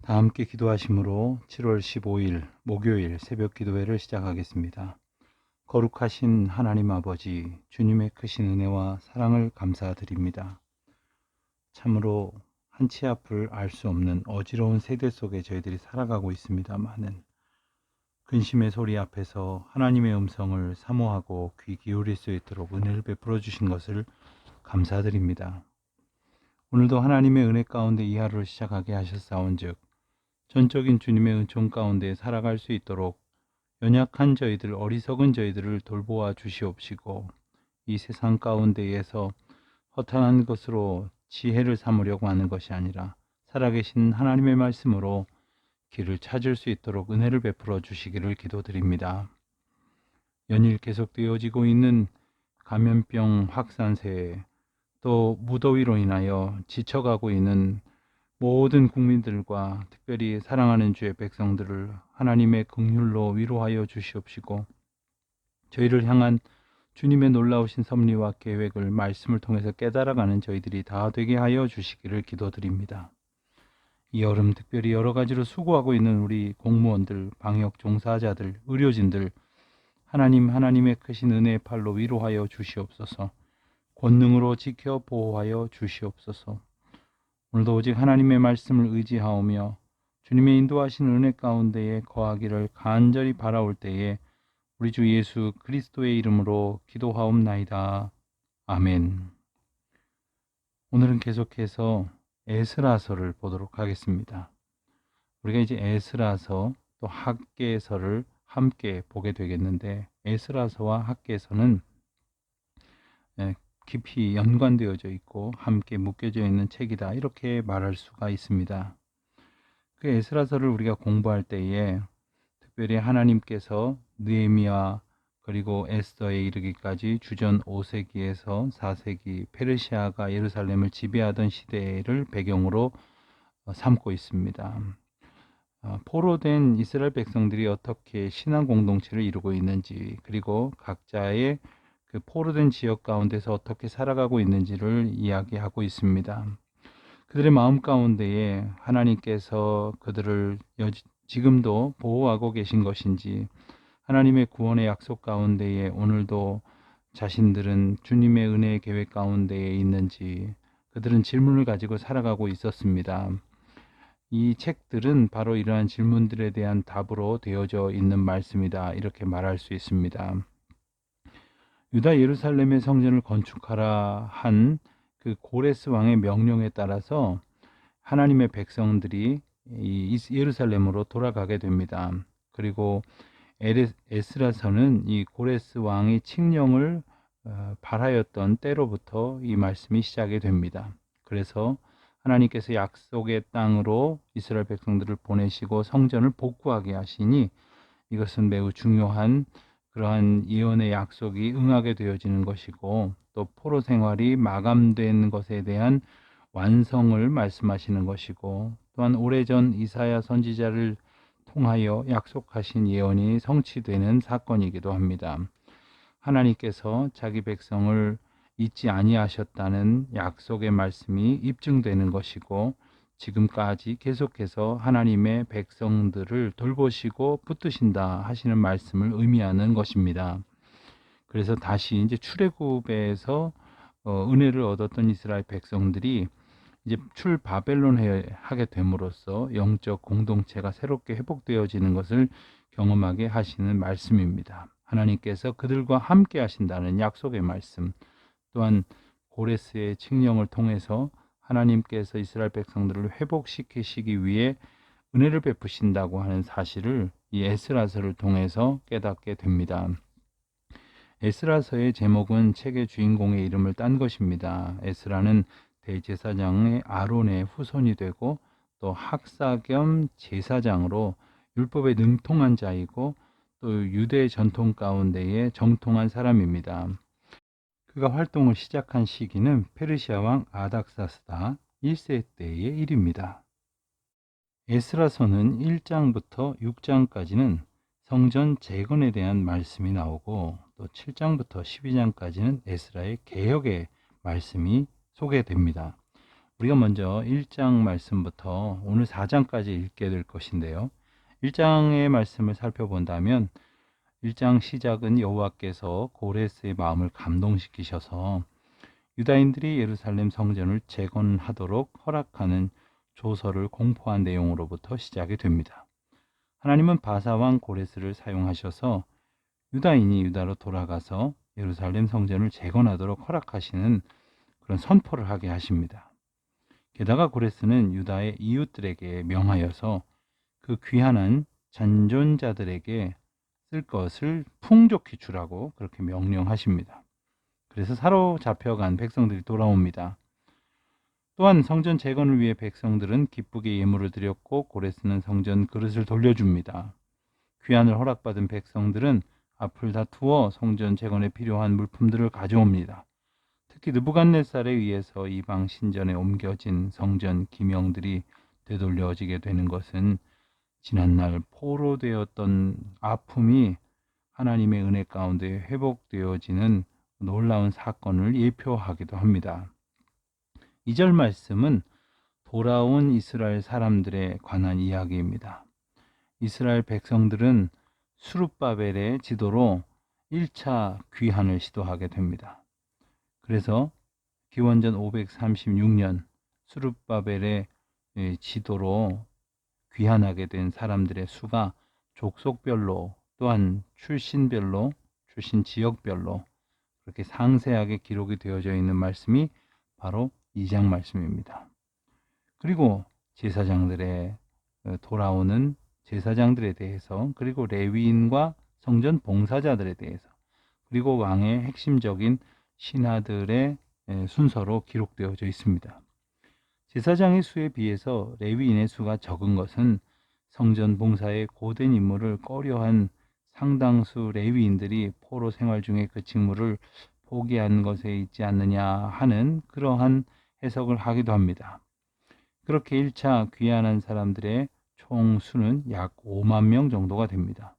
다 함께 기도하심으로 7월 15일 목요일 새벽 기도회를 시작하겠습니다. 거룩하신 하나님 아버지, 주님의 크신 은혜와 사랑을 감사드립니다. 참으로 한치 앞을 알 수 없는 어지러운 세대 속에 저희들이 살아가고 있습니다마는 근심의 소리 앞에서 하나님의 음성을 사모하고 귀 기울일 수 있도록 은혜를 베풀어 주신 것을 감사드립니다. 오늘도 하나님의 은혜 가운데 이 하루를 시작하게 하셨사온즉 전적인 주님의 은총 가운데 살아갈 수 있도록 연약한 저희들, 어리석은 저희들을 돌보아 주시옵시고 이 세상 가운데에서 허탄한 것으로 지혜를 삼으려고 하는 것이 아니라 살아계신 하나님의 말씀으로 길을 찾을 수 있도록 은혜를 베풀어 주시기를 기도드립니다. 연일 계속되어지고 있는 감염병 확산세, 또 무더위로 인하여 지쳐가고 있는 모든 국민들과 특별히 사랑하는 주의 백성들을 하나님의 긍휼로 위로하여 주시옵시고 저희를 향한 주님의 놀라우신 섭리와 계획을 말씀을 통해서 깨달아가는 저희들이 다 되게 하여 주시기를 기도드립니다. 이 여름 특별히 여러 가지로 수고하고 있는 우리 공무원들, 방역 종사자들, 의료진들 하나님의 크신 은혜의 팔로 위로하여 주시옵소서. 권능으로 지켜 보호하여 주시옵소서. 오늘도 오직 하나님의 말씀을 의지하오며 주님의 인도하신 은혜 가운데에 거하기를 간절히 바라올 때에 우리 주 예수 그리스도의 이름으로 기도하옵나이다. 아멘. 오늘은 계속해서 에스라서를 보도록 하겠습니다. 우리가 이제 에스라서 또 학개서를 함께 보게 되겠는데 에스라서와 학개서는 깊이 연관되어져 있고 함께 묶여져 있는 책이다 이렇게 말할 수가 있습니다. 그 에스라서를 우리가 공부할 때에 특별히 하나님께서 느헤미야 그리고 에스더에 이르기까지 주전 5세기에서 4세기 페르시아가 예루살렘을 지배하던 시대를 배경으로 삼고 있습니다. 포로된 이스라엘 백성들이 어떻게 신앙 공동체를 이루고 있는지 그리고 각자의 그 포로된 지역 가운데서 어떻게 살아가고 있는지를 이야기하고 있습니다. 그들의 마음 가운데에 하나님께서 그들을 지금도 보호하고 계신 것인지 하나님의 구원의 약속 가운데에 오늘도 자신들은 주님의 은혜의 계획 가운데에 있는지 그들은 질문을 가지고 살아가고 있었습니다. 이 책들은 바로 이러한 질문들에 대한 답으로 되어져 있는 말씀이다 이렇게 말할 수 있습니다. 유다 예루살렘의 성전을 건축하라 한 그 고레스 왕의 명령에 따라서 하나님의 백성들이 이 예루살렘으로 돌아가게 됩니다. 그리고 에스라서는 이 고레스 왕의 칙령을 발하였던 때로부터 이 말씀이 시작이 됩니다. 그래서 하나님께서 약속의 땅으로 이스라엘 백성들을 보내시고 성전을 복구하게 하시니 이것은 매우 중요한 그러한 예언의 약속이 응하게 되어지는 것이고 또 포로 생활이 마감된 것에 대한 완성을 말씀하시는 것이고 또한 오래전 이사야 선지자를 통하여 약속하신 예언이 성취되는 사건이기도 합니다. 하나님께서 자기 백성을 잊지 아니하셨다는 약속의 말씀이 입증되는 것이고 지금까지 계속해서 하나님의 백성들을 돌보시고 붙드신다 하시는 말씀을 의미하는 것입니다. 그래서 다시 이제 출애굽에서 은혜를 얻었던 이스라엘 백성들이 이제 출바벨론 하게 됨으로써 영적 공동체가 새롭게 회복되어지는 것을 경험하게 하시는 말씀입니다. 하나님께서 그들과 함께 하신다는 약속의 말씀, 또한 고레스의 칙령을 통해서 하나님께서 이스라엘 백성들을 회복시키시기 위해 은혜를 베푸신다고 하는 사실을 이 에스라서를 통해서 깨닫게 됩니다. 에스라서의 제목은 책의 주인공의 이름을 딴 것입니다. 에스라는 대제사장의 아론의 후손이 되고 또 학사 겸 제사장으로 율법에 능통한 자이고 또 유대 전통 가운데에 정통한 사람입니다. 그가 활동을 시작한 시기는 페르시아 왕 아닥사스다 1세 때의 일입니다. 에스라서는 1장부터 6장까지는 성전 재건에 대한 말씀이 나오고 또 7장부터 12장까지는 에스라의 개혁의 말씀이 소개됩니다. 우리가 먼저 1장 말씀부터 오늘 4장까지 읽게 될 것인데요. 1장의 말씀을 살펴본다면 1장 시작은 여호와께서 고레스의 마음을 감동시키셔서 유다인들이 예루살렘 성전을 재건하도록 허락하는 조서를 공포한 내용으로부터 시작이 됩니다. 하나님은 바사왕 고레스를 사용하셔서 유다인이 유다로 돌아가서 예루살렘 성전을 재건하도록 허락하시는 그런 선포를 하게 하십니다. 게다가 고레스는 유다의 이웃들에게 명하여서 그 귀한한 잔존자들에게 쓸 것을 풍족히 주라고 그렇게 명령하십니다. 그래서 사로잡혀간 백성들이 돌아옵니다. 또한 성전 재건을 위해 백성들은 기쁘게 예물을 드렸고 고레스는 성전 그릇을 돌려줍니다. 귀환을 허락받은 백성들은 앞을 다투어 성전 재건에 필요한 물품들을 가져옵니다. 특히 느부갓네살에 의해서 이방 신전에 옮겨진 성전 기명들이 되돌려지게 되는 것은 지난날 포로되었던 아픔이 하나님의 은혜 가운데 회복되어지는 놀라운 사건을 예표하기도 합니다. 2절 말씀은 돌아온 이스라엘 사람들에 관한 이야기입니다. 이스라엘 백성들은 수룹바벨의 지도로 1차 귀환을 시도하게 됩니다. 그래서 기원전 536년 수룹바벨의 지도로 귀환하게 된 사람들의 수가 족속별로 또한 출신 지역별로 그렇게 상세하게 기록이 되어져 있는 말씀이 바로 2장 말씀입니다. 그리고 제사장들의 돌아오는 제사장들에 대해서, 그리고 레위인과 성전 봉사자들에 대해서, 그리고 왕의 핵심적인 신하들의 순서로 기록되어져 있습니다. 제사장의 수에 비해서 레위인의 수가 적은 것은 성전 봉사의 고된 임무를 꺼려한 상당수 레위인들이 포로 생활 중에 그 직무를 포기한 것에 있지 않느냐 하는 그러한 해석을 하기도 합니다. 그렇게 1차 귀환한 사람들의 총 수는 약 5만 명 정도가 됩니다.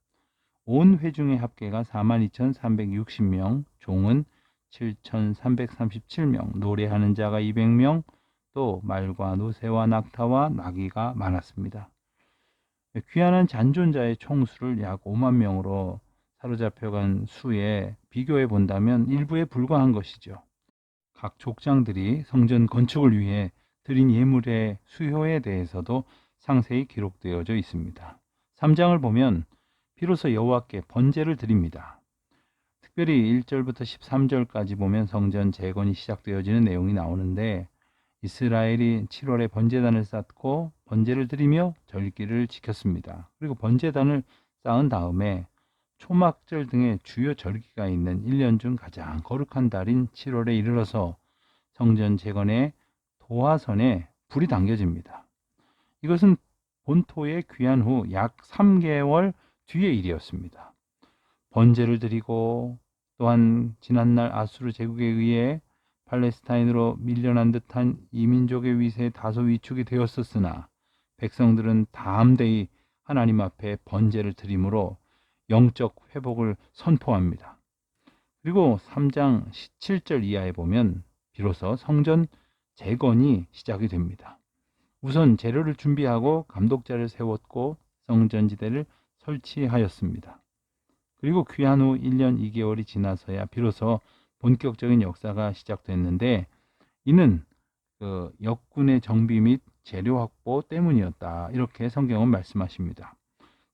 온 회중의 합계가 42,360명, 종은 7,337명, 노래하는 자가 200명, 또 말과 노새와 낙타와 나귀가 많았습니다. 귀환한 잔존자의 총수를 약 5만 명으로 사로잡혀간 수에 비교해 본다면 일부에 불과한 것이죠. 각 족장들이 성전 건축을 위해 드린 예물의 수효에 대해서도 상세히 기록되어져 있습니다. 3장을 보면 비로소 여호와께 번제를 드립니다. 특별히 1절부터 13절까지 보면 성전 재건이 시작되어지는 내용이 나오는데, 이스라엘이 7월에 번제단을 쌓고 번제를 드리며 절기를 지켰습니다. 그리고 번제단을 쌓은 다음에 초막절 등의 주요 절기가 있는 1년 중 가장 거룩한 달인 7월에 이르러서 성전 재건의 도화선에 불이 당겨집니다. 이것은 본토에 귀한 후 약 3개월 뒤의 일이었습니다. 번제를 드리고 또한 지난날 아수르 제국에 의해 팔레스타인으로 밀려난 듯한 이민족의 위세에 다소 위축이 되었었으나 백성들은 담대히 하나님 앞에 번제를 드림으로 영적 회복을 선포합니다. 그리고 3장 17절 이하에 보면 비로소 성전 재건이 시작이 됩니다. 우선 재료를 준비하고 감독자를 세웠고 성전지대를 설치하였습니다. 그리고 귀환 후 1년 2개월이 지나서야 비로소 본격적인 역사가 시작됐는데, 이는 역군의 정비 및 재료 확보 때문이었다, 이렇게 성경은 말씀하십니다.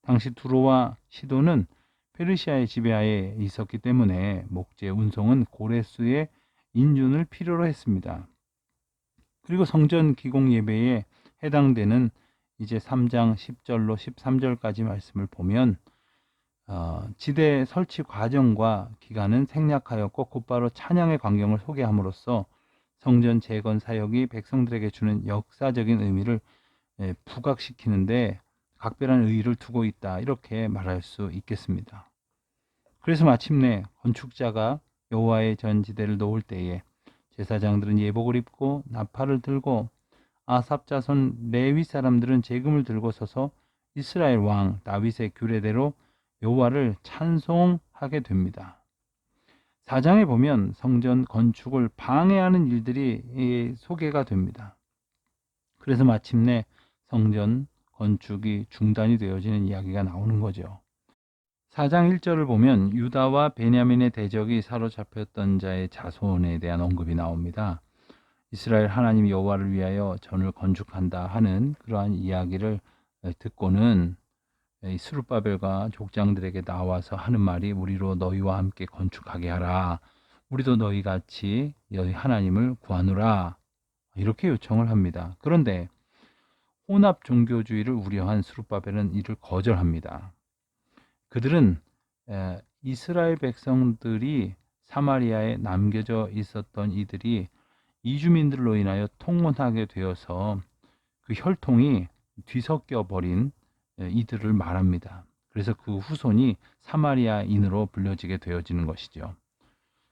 당시 두로와 시도는 페르시아의 지배하에 있었기 때문에 목재 운송은 고레스의 인준을 필요로 했습니다. 그리고 성전 기공 예배에 해당되는 이제 3장 10절로 13절까지 말씀을 보면 지대 설치 과정과 기간은 생략하였고 곧바로 찬양의 광경을 소개함으로써 성전 재건 사역이 백성들에게 주는 역사적인 의미를 부각시키는데 각별한 의의를 두고 있다, 이렇게 말할 수 있겠습니다. 그래서 마침내 건축자가 여호와의 전지대를 놓을 때에 제사장들은 예복을 입고 나팔을 들고 아삽 자손 레위 사람들은 제금을 들고 서서 이스라엘 왕 다윗의 규례대로 여호와를 찬송하게 됩니다. 4장에 보면 성전 건축을 방해하는 일들이 소개가 됩니다. 그래서 마침내 성전 건축이 중단이 되어지는 이야기가 나오는 거죠. 4장 1절을 보면 유다와 베냐민의 대적이 사로잡혔던 자의 자손에 대한 언급이 나옵니다. 이스라엘 하나님 여호와를 위하여 전을 건축한다 하는 그러한 이야기를 듣고는 스룹바벨과 족장들에게 나와서 하는 말이 우리로 너희와 함께 건축하게 하라. 우리도 너희같이 너희 하나님을 구하노라. 이렇게 요청을 합니다. 그런데 혼합 종교주의를 우려한 스룹바벨은 이를 거절합니다. 그들은 이스라엘 백성들이 사마리아에 남겨져 있었던 이들이 이주민들로 인하여 통혼하게 되어서 그 혈통이 뒤섞여 버린 이들을 말합니다. 그래서 그 후손이 사마리아인으로 불려지게 되어지는 것이죠.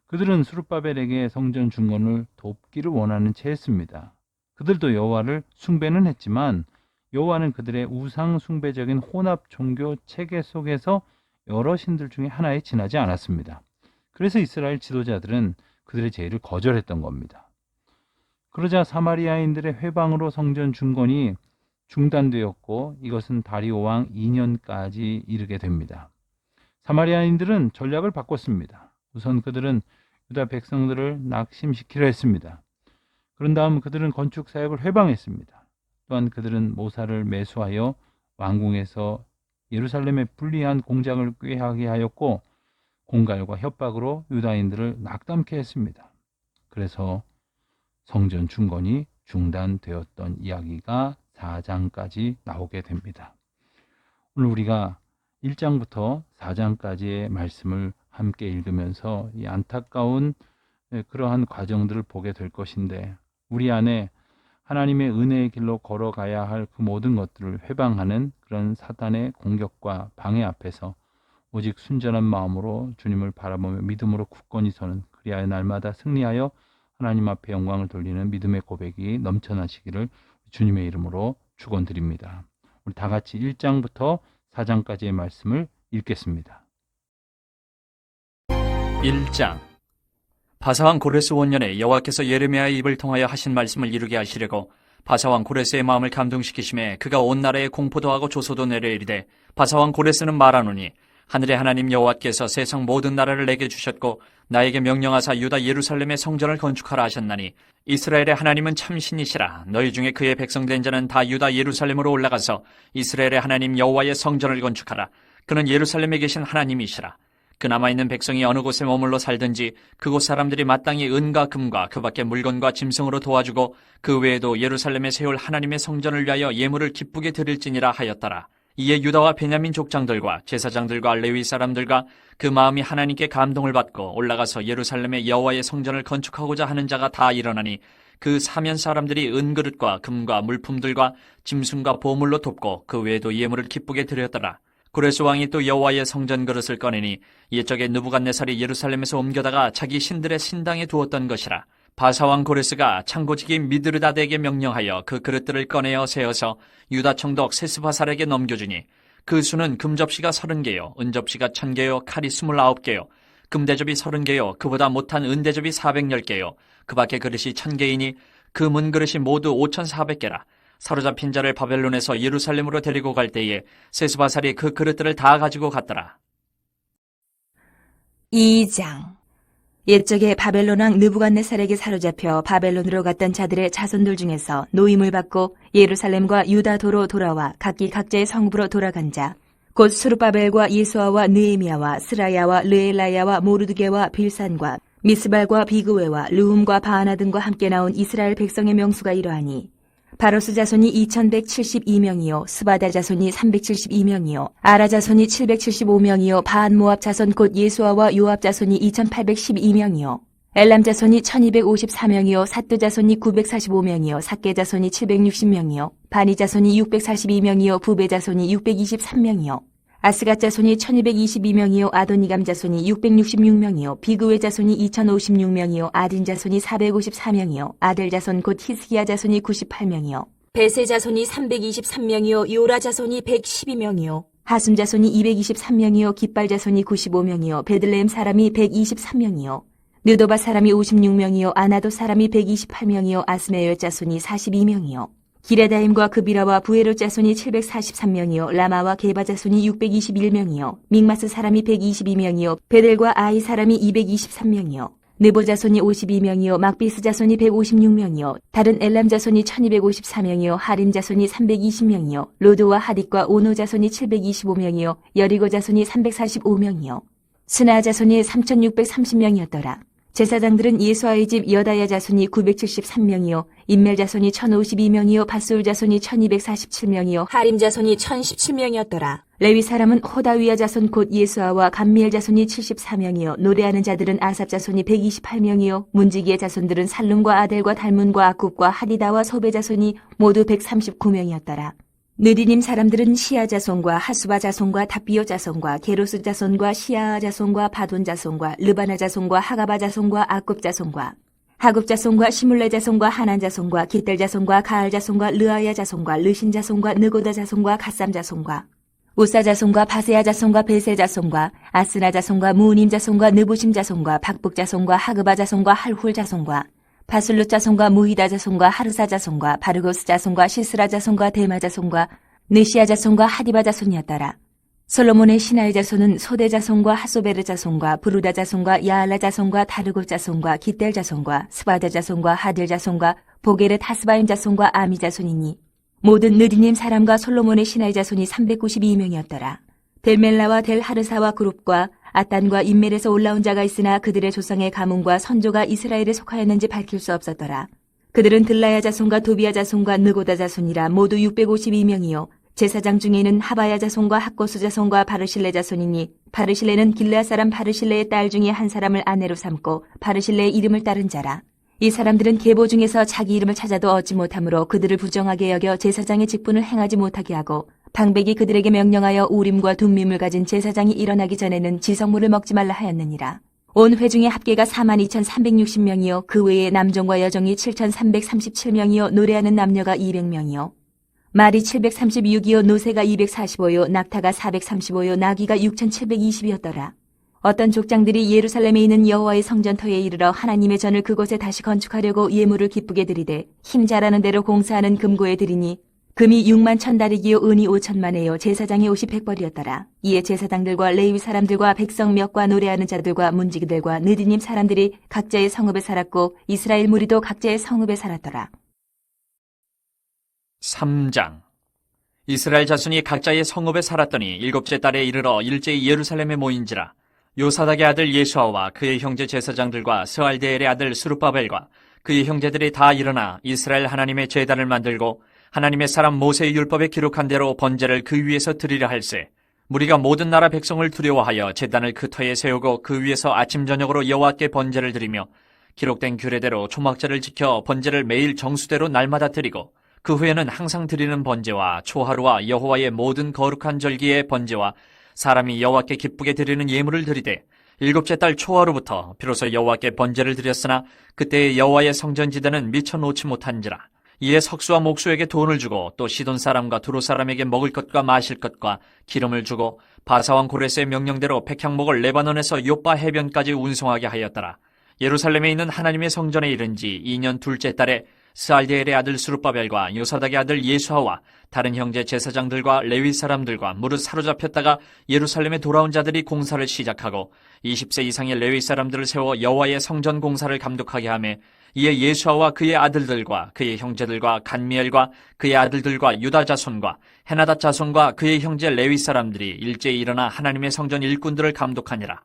그들은 스룹바벨에게 성전 중건을 돕기를 원하는 채했습니다. 그들도 여호와를 숭배는 했지만 여호와는 그들의 우상 숭배적인 혼합 종교 체계 속에서 여러 신들 중에 하나에 지나지 않았습니다. 그래서 이스라엘 지도자들은 그들의 제의를 거절했던 겁니다. 그러자 사마리아인들의 회방으로 성전 중건이 중단되었고 이것은 다리오 왕 2년까지 이르게 됩니다. 사마리아인들은 전략을 바꿨습니다. 우선 그들은 유다 백성들을 낙심시키려 했습니다. 그런 다음 그들은 건축 사역을 회방했습니다. 또한 그들은 모사를 매수하여 왕궁에서 예루살렘에 불리한 공장을 꾀하게 하였고 공갈과 협박으로 유다인들을 낙담케 했습니다. 그래서 성전 중건이 중단되었던 이야기가 4장까지 나오게 됩니다. 오늘 우리가 1장부터 4장까지의 말씀을 함께 읽으면서 이 안타까운 그러한 과정들을 보게 될 것인데 우리 안에 하나님의 은혜의 길로 걸어가야 할 그 모든 것들을 회방하는 그런 사탄의 공격과 방해 앞에서 오직 순전한 마음으로 주님을 바라보며 믿음으로 굳건히 서는 그리하여 날마다 승리하여 하나님 앞에 영광을 돌리는 믿음의 고백이 넘쳐나시기를 주님의 이름으로 축원드립니다. 우리 다 같이 1장부터 4장까지의 말씀을 읽겠습니다. 1장. 바사왕 고레스 원년에 여호와께서 예레미야의 입을 통하여 하신 말씀을 이루게 하시려고 바사왕 고레스의 마음을 감동시키심에 그가 온 나라에 공포도 하고 조소도 내려 이르되 바사왕 고레스는 말하노니 하늘의 하나님 여호와께서 세상 모든 나라를 내게 주셨고 나에게 명령하사 유다 예루살렘의 성전을 건축하라 하셨나니 이스라엘의 하나님은 참신이시라. 너희 중에 그의 백성된 자는 다 유다 예루살렘으로 올라가서 이스라엘의 하나님 여호와의 성전을 건축하라. 그는 예루살렘에 계신 하나님이시라. 그 남아있는 백성이 어느 곳에 머물러 살든지 그곳 사람들이 마땅히 은과 금과 그 밖에 물건과 짐승으로 도와주고 그 외에도 예루살렘에 세울 하나님의 성전을 위하여 예물을 기쁘게 드릴지니라 하였더라. 이에 유다와 베냐민 족장들과 제사장들과 레위 사람들과 그 마음이 하나님께 감동을 받고 올라가서 예루살렘에 여호와의 성전을 건축하고자 하는 자가 다 일어나니 그 사면 사람들이 은그릇과 금과 물품들과 짐승과 보물로 돕고 그 외에도 예물을 기쁘게 드렸더라. 고레스 왕이 또 여호와의 성전 그릇을 꺼내니 옛적에 느부갓네살이 예루살렘에서 옮겨다가 자기 신들의 신당에 두었던 것이라. 바사왕 고레스가 창고지기 미드르다드에게 명령하여 그 그릇들을 꺼내어 세어서 유다 총독 세스바살에게 넘겨주니 그 수는 금접시가 30개요 은접시가 1000개요 칼이 29개요 금대접이 30개요 그보다 못한 은대접이 410개요 그 밖에 그릇이 1000개이니 그 문그릇이 모두 5400개라. 사로잡힌 자를 바벨론에서 예루살렘으로 데리고 갈 때에 세스바살이 그 그릇들을 다 가지고 갔더라. 2장. 옛적에 바벨론 왕 느부갓네살에게 사로잡혀 바벨론으로 갔던 자들의 자손들 중에서 노임을 받고 예루살렘과 유다도로 돌아와 각기 각자의 성읍으로 돌아간 자, 곧 스룹바벨과 예수아와 느헤미야와 스라야와 르엘라야와 모르드게와 빌산과 미스발과 비그웨와 르훔과 바하나 등과 함께 나온 이스라엘 백성의 명수가 이러하니 바로스 자손이 2172명이요 스바다 자손이 372명이요 아라 자손이 775명이요 바한 모압 자손 곧 예수아와 요압 자손이 2812명이요 엘람 자손이 1254명이요 사뚜 자손이 945명이요 삭게 자손이 760명이요 바니 자손이 642명이요 부베 자손이 623명이요 아스갓 자손이 1222명이요 아도니감 자손이 666명이요 비그웨 자손이 2056명이요 아딘 자손이 454명이요 아델 자손 곧 히스기야 자손이 98명이요 베세 자손이 323명이요 요라 자손이 112명이요 하숨 자손이 223명이요 깃발 자손이 95명이요 베들레헴 사람이 123명이요 느도바 사람이 56명이요 아나도 사람이 128명이요 아스메열 자손이 42명이요 기레다임과 그비라와 부에로 자손이 743명이요 라마와 게바 자손이 621명이요 믹마스 사람이 122명이요 베델과 아이 사람이 223명이요 느보 자손이 52명이요 막비스 자손이 156명이요 다른 엘람 자손이 1254명이요 하림 자손이 320명이요 로드와 하딕과 오노 자손이 725명이요 여리고 자손이 345명이요 스나 자손이 3630명이었더라. 제사장들은 예수아의 집 여다야 자손이 973명이요 인멜 자손이 1052명이요 바술 자손이 1247명이요 하림 자손이 1017명이었더라. 레위 사람은 호다위야 자손 곧 예수아와 감미엘 자손이 74명이요 노래하는 자들은 아삽 자손이 128명이요 문지기의 자손들은 살룸과 아델과 달문과 아굽과 하디다와 소베 자손이 모두 139명이었더라. 느디님 사람들은 시아 자손과 하수바 자손과 답비오 자손과 게로스 자손과 시아 자손과 바돈 자손과 르바나 자손과 하가바 자손과 아굽 자손과 하굽 자손과 시물레 자손과 하난 자손과 기델 자손과 가알 자손과 르아야 자손과 르신 자손과 느고다 자손과 갓삼 자손과 우사 자손과 바세야 자손과 베세 자손과 아스나 자손과 무우님 자손과 느부심 자손과 박북 자손과 하그바 자손과 할훌 자손과 바술루 자손과 무히다 자손과 하르사 자손과 바르고스 자손과 시스라 자손과 데마 자손과 느시아 자손과 하디바 자손이었더라. 솔로몬의 신하의 자손은 소대 자손과 하소베르 자손과 부루다 자손과 야알라 자손과 다르고 자손과 기델 자손과 스바다 자손과 하딜 자손과 보게르 타스바임 자손과 아미 자손이니 모든 느디님 사람과 솔로몬의 신하의 자손이 392명이었더라. 델멜라와 델 하르사와 그룹과 아단과 인멜에서 올라온 자가 있으나 그들의 조상의 가문과 선조가 이스라엘에 속하였는지 밝힐 수 없었더라. 그들은 들라야 자손과 도비야 자손과 느고다 자손이라 모두 652명이요. 제사장 중에는 하바야 자손과 학고수 자손과 바르실레 자손이니 바르실레는 길르앗 사람 바르실레의 딸 중에 한 사람을 아내로 삼고 바르실레의 이름을 따른 자라. 이 사람들은 계보 중에서 자기 이름을 찾아도 얻지 못하므로 그들을 부정하게 여겨 제사장의 직분을 행하지 못하게 하고 방백이 그들에게 명령하여 우림과 둠밈을 가진 제사장이 일어나기 전에는 지성물을 먹지 말라 하였느니라. 온 회중의 합계가 42,360명이요 그 외에 남종과 여종이 7,337명이요 노래하는 남녀가 200명이요 말이 736이요 노새가 245요 낙타가 435요 나귀가 6,720이었더라. 어떤 족장들이 예루살렘에 있는 여호와의 성전터에 이르러 하나님의 전을 그곳에 다시 건축하려고 예물을 기쁘게 드리되 힘 잘하는 대로 공사하는 금고에 드리니 금이 6만 1,000다리기요 은이 5천만에요 제사장의 옷이 100벌이었더라. 이에 제사장들과 레위 사람들과 백성 몇과 노래하는 자들과 문지기들과 느디님 사람들이 각자의 성읍에 살았고 이스라엘 무리도 각자의 성읍에 살았더라. 3장. 이스라엘 자손이 각자의 성읍에 살았더니 일곱째 달에 이르러 일제히 예루살렘에 모인지라. 요사닥의 아들 예수아와 그의 형제 제사장들과 스알데엘의 아들 스룹바벨과 그의 형제들이 다 일어나 이스라엘 하나님의 제단을 만들고 하나님의 사람 모세의 율법에 기록한 대로 번제를 그 위에서 드리려 할세. 무리가 모든 나라 백성을 두려워하여 제단을 그 터에 세우고 그 위에서 아침 저녁으로 여호와께 번제를 드리며 기록된 규례대로 초막절을 지켜 번제를 매일 정수대로 날마다 드리고 그 후에는 항상 드리는 번제와 초하루와 여호와의 모든 거룩한 절기의 번제와 사람이 여호와께 기쁘게 드리는 예물을 드리되 일곱째 달 초하루부터 비로소 여호와께 번제를 드렸으나 그때의 여호와의 성전지대는 미쳐 놓지 못한지라. 이에 석수와 목수에게 돈을 주고 또 시돈 사람과 두로 사람에게 먹을 것과 마실 것과 기름을 주고 바사왕 고레스의 명령대로 백향목을 레바논에서 요빠 해변까지 운송하게 하였더라. 예루살렘에 있는 하나님의 성전에 이른 지 2년 둘째 달에 스알디엘의 아들 스룹바벨과 요사닥의 아들 예수아와 다른 형제 제사장들과 레위 사람들과 무릇 사로잡혔다가 예루살렘에 돌아온 자들이 공사를 시작하고 20세 이상의 레위 사람들을 세워 여호와의 성전 공사를 감독하게 하며 이에 예수아와 그의 아들들과 그의 형제들과 간미엘과 그의 아들들과 유다 자손과 헤나다 자손과 그의 형제 레위 사람들이 일제히 일어나 하나님의 성전 일꾼들을 감독하니라.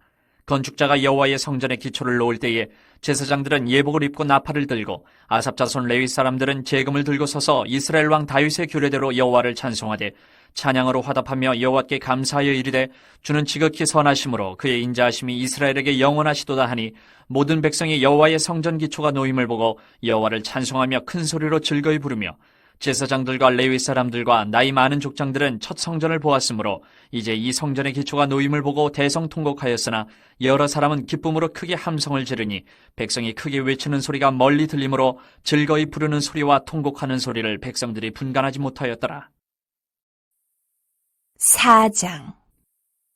건축자가 여호와의 성전의 기초를 놓을 때에 제사장들은 예복을 입고 나팔을 들고 아삽 자손 레위 사람들은 제금을 들고 서서 이스라엘 왕 다윗의 규례대로 여호와를 찬송하되 찬양으로 화답하며 여호와께 감사하여 이르되 주는 지극히 선하심으로 그의 인자하심이 이스라엘에게 영원하시도다 하니 모든 백성이 여호와의 성전 기초가 놓임을 보고 여호와를 찬송하며 큰 소리로 즐거이 부르며 제사장들과 레위 사람들과 나이 많은 족장들은 첫 성전을 보았으므로 이제 이 성전의 기초가 놓임을 보고 대성통곡하였으나 여러 사람은 기쁨으로 크게 함성을 지르니 백성이 크게 외치는 소리가 멀리 들리므로 즐거이 부르는 소리와 통곡하는 소리를 백성들이 분간하지 못하였더라. 4장.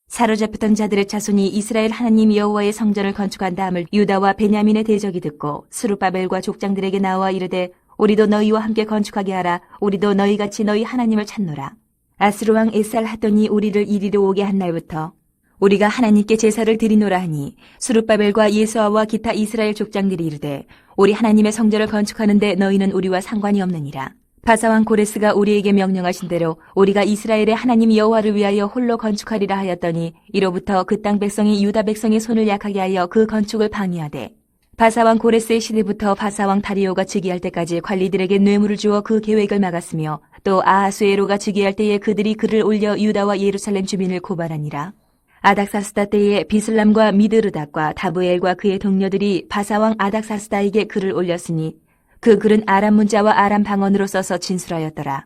사로잡혔던 자들의 자손이 이스라엘 하나님 여호와의 성전을 건축한 다음을 유다와 베냐민의 대적이 듣고 스룹바벨과 족장들에게 나와 이르되 우리도 너희와 함께 건축하게 하라. 우리도 너희같이 너희 하나님을 찾노라. 아스루 왕 에살 하돈이 우리를 이리로 오게 한 날부터 우리가 하나님께 제사를 드리노라 하니 수룹바벨과 예수아와 기타 이스라엘 족장들이 이르되 우리 하나님의 성전을 건축하는데 너희는 우리와 상관이 없느니라. 바사왕 고레스가 우리에게 명령하신 대로 우리가 이스라엘의 하나님 여호와를 위하여 홀로 건축하리라 하였더니 이로부터 그 땅 백성이 유다 백성의 손을 약하게 하여 그 건축을 방해하되 바사왕 고레스의 시대부터 바사왕 다리오가 즉위할 때까지 관리들에게 뇌물을 주어 그 계획을 막았으며 또 아하수에로가 즉위할 때에 그들이 글을 올려 유다와 예루살렘 주민을 고발하니라. 아닥사스다 때에 비슬람과 미드르닥과 다브엘과 그의 동료들이 바사왕 아닥사스다에게 글을 올렸으니 그 글은 아람 문자와 아람 방언으로 써서 진술하였더라.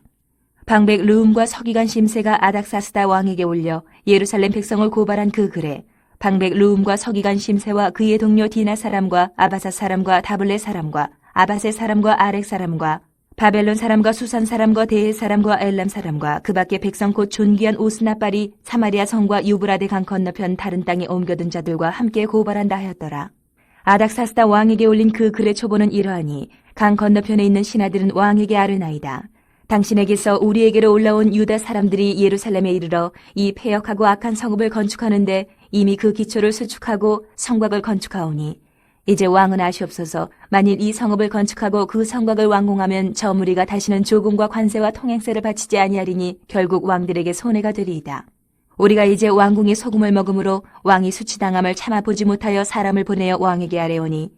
방백 르움과 서기관 심세가 아닥사스다 왕에게 올려 예루살렘 백성을 고발한 그 글에 방백 르움과 서기관 심세와 그의 동료 디나 사람과 아바사 사람과 다블레 사람과 아바세 사람과 아렉 사람과 바벨론 사람과 수산 사람과 대해 사람과 엘람 사람과 그 밖에 백성 곧 존귀한 오스나빨이 사마리아 성과 유브라데 강 건너편 다른 땅에 옮겨둔 자들과 함께 고발한다 하였더라. 아닥사스다 왕에게 올린 그 글의 초보는 이러하니 강 건너편에 있는 신하들은 왕에게 아뢰나이다. 당신에게서 우리에게로 올라온 유다 사람들이 예루살렘에 이르러 이 폐역하고 악한 성읍을 건축하는데 이미 그 기초를 수축하고 성곽을 건축하오니 이제 왕은 아시옵소서. 만일 이 성읍을 건축하고 그 성곽을 완공하면 저 무리가 다시는 조공과 관세와 통행세를 바치지 아니하리니 결국 왕들에게 손해가 되리이다. 우리가 이제 왕궁의 소금을 먹음으로 왕이 수치당함을 참아보지 못하여 사람을 보내어 왕에게 아뢰오니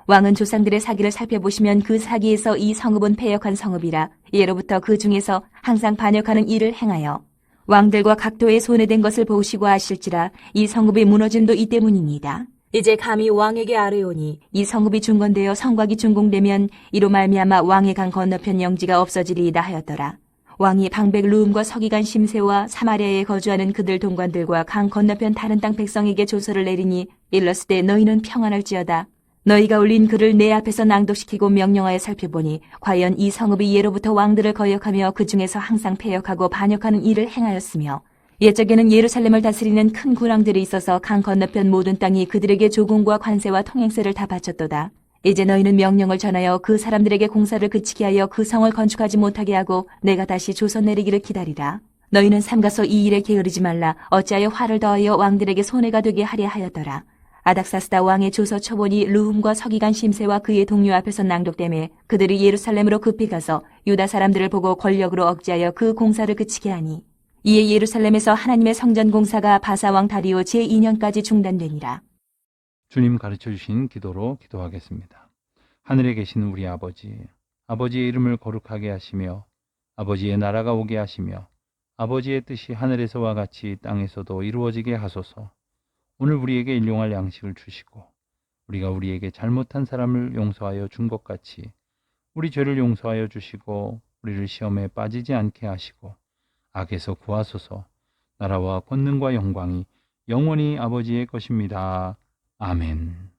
왕은 조상들의 사기를 살펴보시면 그 사기에서 이 성읍은 패역한 성읍이라 예로부터 그 중에서 항상 반역하는 일을 행하여 왕들과 각도에 손해된 것을 보시고 아실지라 이 성읍이 무너짐도 이 때문이니이다. 이제 감히 왕에게 아뢰오니 이 성읍이 중건되어 성곽이 준공되면 이로 말미암아 왕의 강 건너편 영지가 없어지리이다 하였더라. 왕이 방백 르움과 서기관 심세와 사마리아에 거주하는 그들 동관들과 강 건너편 다른 땅 백성에게 조서를 내리니 일렀으되 너희는 평안할지어다. 너희가 올린 글을 내 앞에서 낭독시키고 명령하여 살펴보니 과연 이 성읍이 예로부터 왕들을 거역하며 그 중에서 항상 패역하고 반역하는 일을 행하였으며 옛적에는 예루살렘을 다스리는 큰 군왕들이 있어서 강 건너편 모든 땅이 그들에게 조공과 관세와 통행세를 다 바쳤도다. 이제 너희는 명령을 전하여 그 사람들에게 공사를 그치게 하여 그 성을 건축하지 못하게 하고 내가 다시 조선 내리기를 기다리라. 너희는 삼가서 이 일에 게으르지 말라. 어찌하여 화를 더하여 왕들에게 손해가 되게 하려 하였더라. 아닥사스다 왕의 조서 초본이 르훔과 서기관 심세와 그의 동료 앞에서 낭독되매 그들이 예루살렘으로 급히 가서 유다 사람들을 보고 권력으로 억제하여 그 공사를 그치게 하니 이에 예루살렘에서 하나님의 성전 공사가 바사왕 다리오 제2년까지 중단되니라. 주님 가르쳐주신 기도로 기도하겠습니다. 하늘에 계신 우리 아버지, 아버지의 이름을 거룩하게 하시며 아버지의 나라가 오게 하시며 아버지의 뜻이 하늘에서와 같이 땅에서도 이루어지게 하소서. 오늘 우리에게 일용할 양식을 주시고 우리가 우리에게 잘못한 사람을 용서하여 준 것 같이 우리 죄를 용서하여 주시고 우리를 시험에 빠지지 않게 하시고 악에서 구하소서. 나라와 권능과 영광이 영원히 아버지의 것입니다. 아멘.